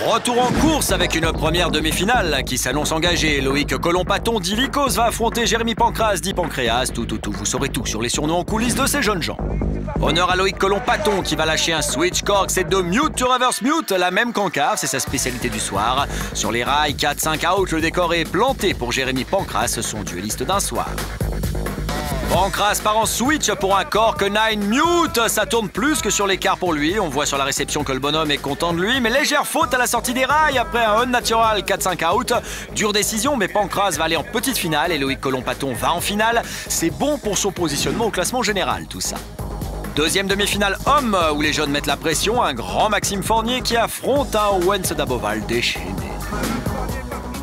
Retour en course avec une première demi-finale qui s'annonce engagée. Loïc Colomb-Paton dit Lycos va affronter Jérémy Pancras dit Pancréas. Tout, vous saurez tout sur les surnoms en coulisses de ces jeunes gens. Honneur à Loïc Colomb-Paton qui va lâcher un switch cork, c'est de mute to reverse mute, la même qu'Ankar, c'est sa spécialité du soir. Sur les rails, 4-5 out, le décor est planté pour Jérémy Pancras, son dueliste d'un soir. Pancras part en switch pour un cork 9 mute, ça tourne plus que sur l'écart pour lui. On voit sur la réception que le bonhomme est content de lui, mais légère faute à la sortie des rails après un unnatural 4-5 out. Dure décision, mais Pancras va aller en petite finale et Loïc Colomb-Paton va en finale. C'est bon pour son positionnement au classement général, tout ça. Deuxième demi-finale homme, où les jeunes mettent la pression, un grand Maxime Fournier qui affronte un Owens Daboval déchaîné.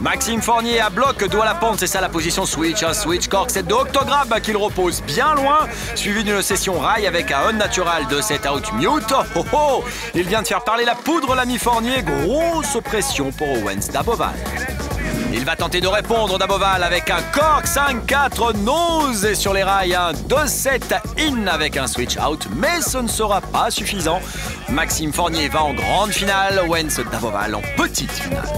Maxime Fournier à bloc, dos à la pente, c'est ça la position switch. Un switch cork, c'est de Octograb qu'il repose bien loin, suivi d'une session rail avec un unnatural de 7 out mute. Oh oh, il vient de faire parler la poudre, l'ami Fournier. Grosse pression pour Owens Daboval. Il va tenter de répondre Daboval avec un cork 5-4 nose et sur les rails un 2-7 in avec un switch out, mais ce ne sera pas suffisant. Maxime Fournier va en grande finale, Owens Daboval en petite finale.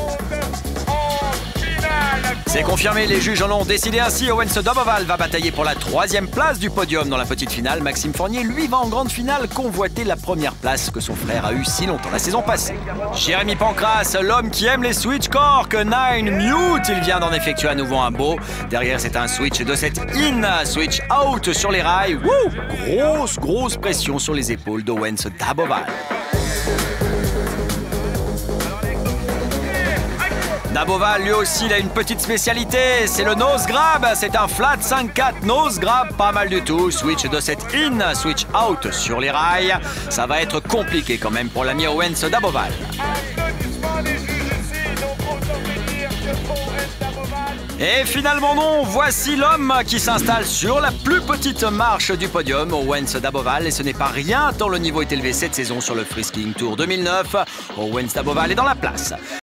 C'est confirmé, les juges en ont décidé ainsi. Owens Daboval va batailler pour la 3e place du podium dans la petite finale. Maxime Fournier, lui, va en grande finale convoiter la première place que son frère a eue si longtemps la saison passée. Jérémy Pancras, l'homme qui aime les switch cork, 9 mute, il vient d'en effectuer à nouveau un beau. Derrière, c'est un switch de 7 in, switch out sur les rails. Wouh, grosse pression sur les épaules d'Owens Daboval. Daboval, lui aussi, il a une petite spécialité, c'est le nose grab. C'est un flat 5-4 nose grab, pas mal du tout. Switch de 7 in, switch out sur les rails. Ça va être compliqué quand même pour l'ami Owens Daboval. Et finalement non, voici l'homme qui s'installe sur la plus petite marche du podium, Owens Daboval. Et ce n'est pas rien tant le niveau est élevé cette saison sur le Freeskiing Tour 2009. Owens Daboval est dans la place.